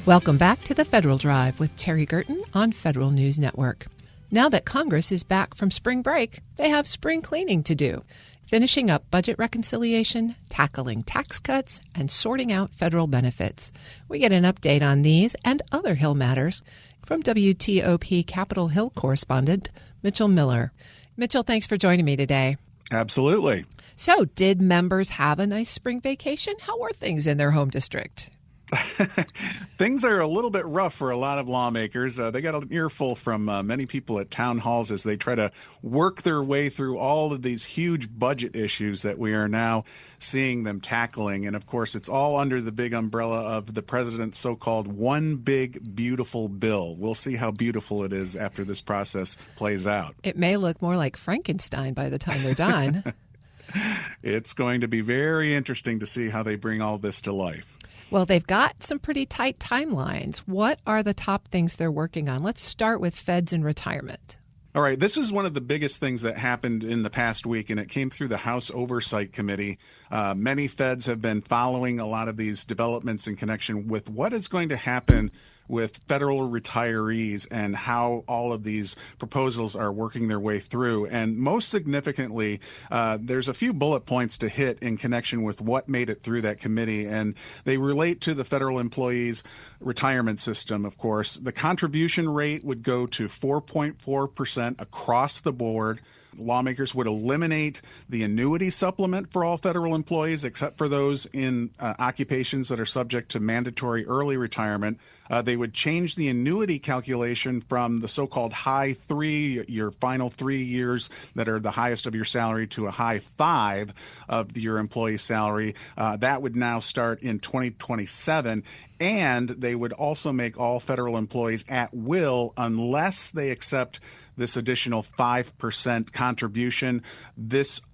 Welcome back to the Federal Drive with Terry Gerton on Federal News Network. Now that Congress is back from spring break, they have spring cleaning to do, finishing up budget reconciliation, tackling tax cuts, and sorting out federal benefits. We get an update on these and other Hill matters from WTOP Capitol Hill correspondent Mitchell Miller. Mitchell, thanks for joining me today. Absolutely. So, did members have a nice spring vacation? How were things in their home district? Things are a little bit rough for a lot of lawmakers. They got an earful from many people at town halls as they try to work their way through all of these huge budget issues that we are now seeing them tackling. And of course, it's all under the big umbrella of the president's so-called one big beautiful bill. We'll see how beautiful it is after this process plays out. It may look more like Frankenstein by the time they're done. It's going to be very interesting to see how they bring all this to life. Well, they've got some pretty tight timelines. What are the top things they're working on? Let's start with feds and retirement. All right. This is one of the biggest things that happened in the past week, and it came through the House Oversight Committee. Many feds have been following a lot of these developments in connection with what is going to happen with federal retirees and how all of these proposals are working their way through. And most significantly, there's a few bullet points to hit in connection with what made it through that committee. And they relate to the federal employees' retirement system, of course. The contribution rate would go to 4.4% across the board. Lawmakers would eliminate the annuity supplement for all federal employees, except for those in occupations that are subject to mandatory early retirement. They would change the annuity calculation from the so-called high 3, your final 3 years that are the highest of your salary, to a high 5 of your employee's salary. That would now start in 2027. And they would also make all federal employees at will unless they accept this additional 5% contribution.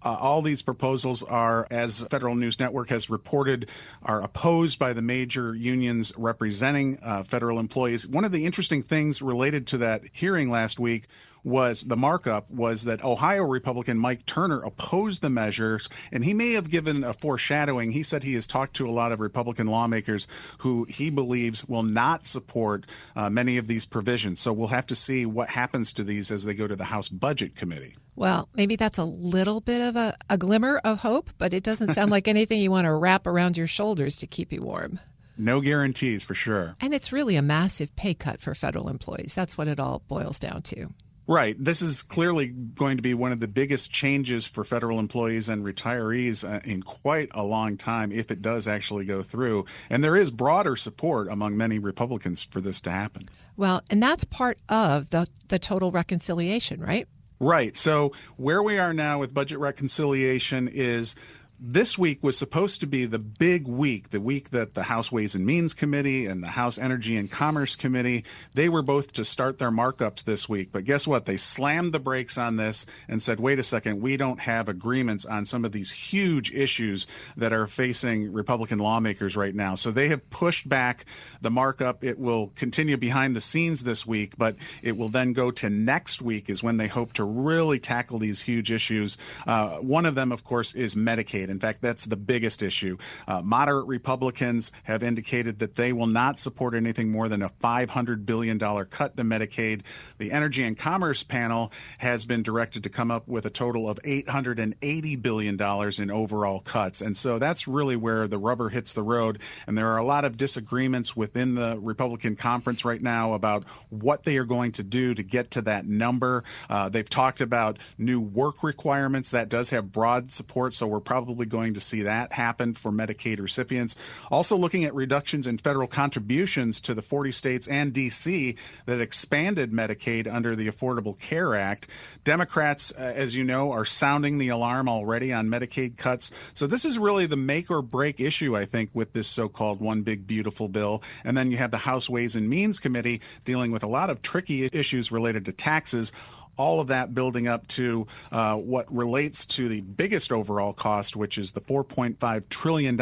All these proposals are, as Federal News Network has reported, are opposed by the major unions representing federal employees. One of the interesting things related to that hearing last week was the markup was that Ohio Republican Mike Turner opposed the measures, and he may have given a foreshadowing. He said he has talked to a lot of Republican lawmakers who he believes will not support many of these provisions. So we'll have to see what happens to these as they go to the House Budget Committee. Well, maybe that's a little bit of a glimmer of hope, but it doesn't sound like anything you want to wrap around your shoulders to keep you warm. No guarantees, for sure. And it's really a massive pay cut for federal employees. That's what it all boils down to. Right. This is clearly going to be one of the biggest changes for federal employees and retirees in quite a long time, if it does actually go through. And there is broader support among many Republicans for this to happen. Well, and that's part of the total reconciliation, right? Right. So where we are now with budget reconciliation is this week was supposed to be the big week, the week that the House Ways and Means Committee and the House Energy and Commerce Committee, they were both to start their markups this week. But guess what? They slammed the brakes on this and said, wait a second, we don't have agreements on some of these huge issues that are facing Republican lawmakers right now. So they have pushed back the markup. It will continue behind the scenes this week, but it will then go to next week is when they hope to really tackle these huge issues. One of them, of course, is Medicaid. In fact, that's the biggest issue. Moderate Republicans have indicated that they will not support anything more than a $500 billion cut to Medicaid. The Energy and Commerce panel has been directed to come up with a total of $880 billion in overall cuts. And so that's really where the rubber hits the road. And there are a lot of disagreements within the Republican conference right now about what they are going to do to get to that number. They've talked about new work requirements. That does have broad support, so we're probably going to see that happen for Medicaid recipients. Also looking at reductions in federal contributions to the 40 states and D.C. that expanded Medicaid under the Affordable Care Act. Democrats, as you know, are sounding the alarm already on Medicaid cuts. So this is really the make or break issue, I think, with this so-called one big beautiful bill. And then you have the House Ways and Means Committee dealing with a lot of tricky issues related to taxes. All of that building up to what relates to the biggest overall cost, which is the $4.5 trillion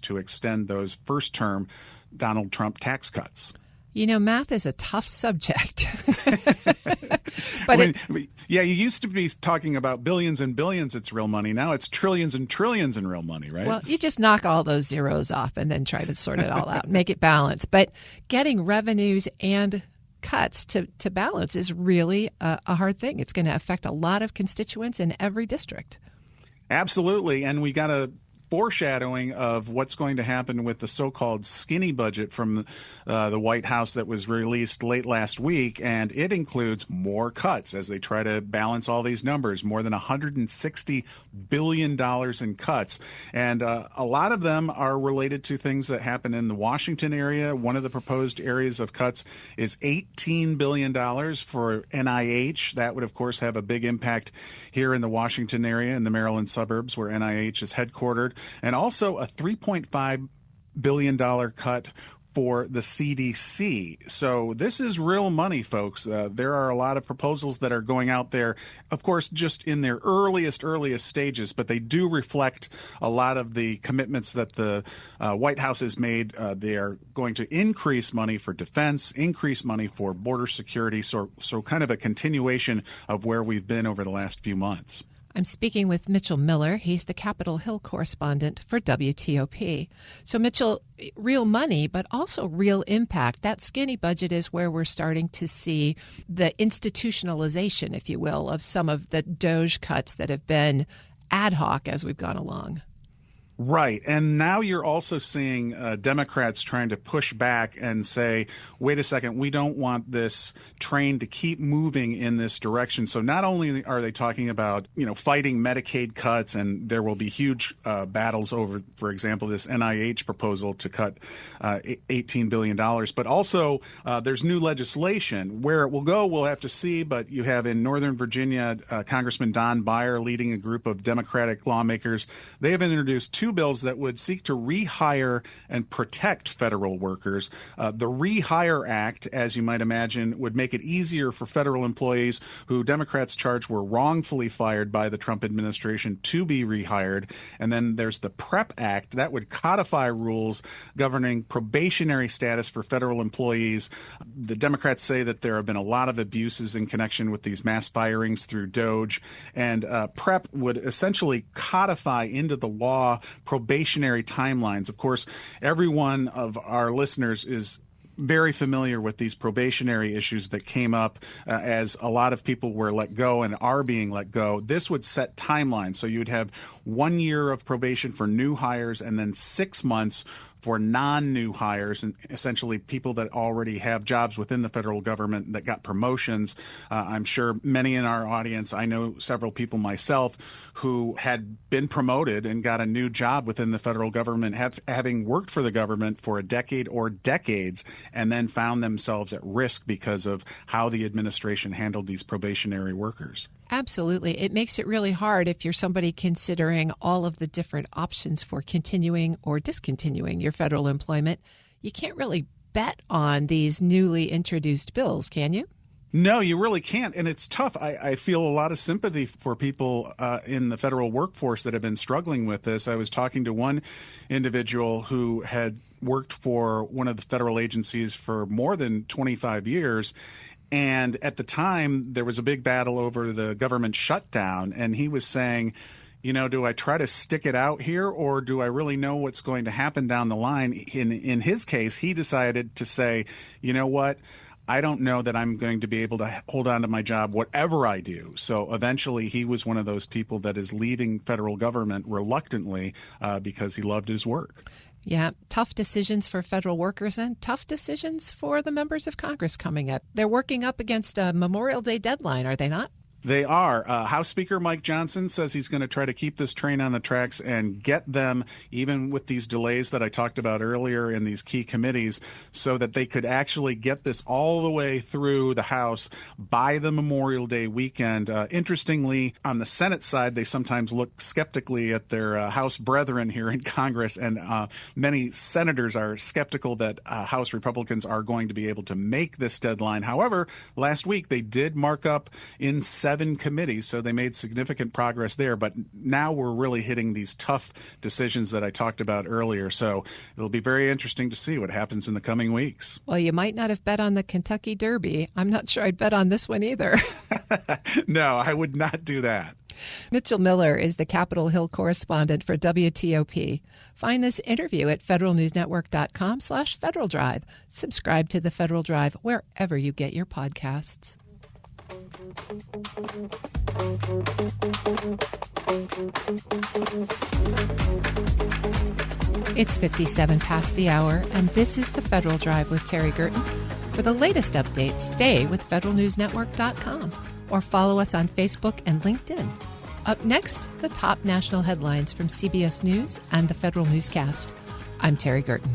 to extend those first-term Donald Trump tax cuts. Math is a tough subject. But you used to be talking about billions and billions, it's real money. Now it's trillions and trillions in real money, right? Well, you just knock all those zeros off and then try to sort it all out, make it balance. But getting revenues and cuts to balance is really a hard thing. It's going to affect a lot of constituents in every district. Absolutely. And we got a foreshadowing of what's going to happen with the so-called skinny budget from the White House that was released late last week, and it includes more cuts as they try to balance all these numbers, more than $160 billion in cuts. And a lot of them are related to things that happen in the Washington area. One of the proposed areas of cuts is $18 billion for NIH. That would, of course, have a big impact here in the Washington area, in the Maryland suburbs where NIH is headquartered. And also a $3.5 billion cut for the CDC. So this is real money, folks. There are a lot of proposals that are going out there, of course, just in their earliest stages, but they do reflect a lot of the commitments that the White House has made. They are going to increase money for defense, increase money for border security, so kind of a continuation of where we've been over the last few months. I'm speaking with Mitchell Miller. He's the Capitol Hill correspondent for WTOP. So, Mitchell, real money, but also real impact. That skinny budget is where we're starting to see the institutionalization, if you will, of some of the DOGE cuts that have been ad hoc as we've gone along. Right. And now you're also seeing Democrats trying to push back and say, wait a second, we don't want this train to keep moving in this direction. So not only are they talking about, fighting Medicaid cuts, and there will be huge battles over, for example, this NIH proposal to cut $18 billion, but also there's new legislation. Where it will go, we'll have to see. But you have in Northern Virginia, Congressman Don Beyer leading a group of Democratic lawmakers. They have introduced two bills that would seek to rehire and protect federal workers. The Rehire Act, as you might imagine, would make it easier for federal employees who Democrats charge were wrongfully fired by the Trump administration to be rehired. And then there's the PREP Act that would codify rules governing probationary status for federal employees. The Democrats say that there have been a lot of abuses in connection with these mass firings through DOGE, and PREP would essentially codify into the law probationary timelines. Of course, every one of our listeners is very familiar with these probationary issues that came up as a lot of people were let go and are being let go. This would set timelines. So you would have 1 year of probation for new hires and then 6 months for non-new hires, and essentially people that already have jobs within the federal government that got promotions. I'm sure many in our audience, I know several people myself who had been promoted and got a new job within the federal government, having worked for the government for a decade or decades, and then found themselves at risk because of how the administration handled these probationary workers. Absolutely. It makes it really hard if you're somebody considering all of the different options for continuing or discontinuing your federal employment. You can't really bet on these newly introduced bills, can you? No, you really can't. And it's tough. I feel a lot of sympathy for people in the federal workforce that have been struggling with this. I was talking to one individual who had worked for one of the federal agencies for more than 25 years. And at the time, there was a big battle over the government shutdown. And he was saying, do I try to stick it out here, or do I really know what's going to happen down the line? In his case, he decided to say, you know what? I don't know that I'm going to be able to hold on to my job, whatever I do. So eventually he was one of those people that is leaving federal government reluctantly because he loved his work. Yeah, tough decisions for federal workers and tough decisions for the members of Congress coming up. They're working up against a Memorial Day deadline, are they not? They are. House Speaker Mike Johnson says he's going to try to keep this train on the tracks and get them, even with these delays that I talked about earlier in these key committees, so that they could actually get this all the way through the House by the Memorial Day weekend. Interestingly, on the Senate side, they sometimes look skeptically at their House brethren here in Congress, and many senators are skeptical that House Republicans are going to be able to make this deadline. However, last week they did mark up in 7 11 committees, so they made significant progress there. But now we're really hitting these tough decisions that I talked about earlier. So it'll be very interesting to see what happens in the coming weeks. Well, you might not have bet on the Kentucky Derby. I'm not sure I'd bet on this one either. No, I would not do that. Mitchell Miller is the Capitol Hill correspondent for WTOP. Find this interview at federalnewsnetwork.com/Federal Drive. Subscribe to the Federal Drive wherever you get your podcasts. It's 57 past the hour, and this is the Federal Drive with Terry Gerton. For the latest updates, stay with federalnewsnetwork.com or follow us on Facebook and LinkedIn. Up next, the top national headlines from CBS News and the Federal Newscast. I'm Terry Gerton.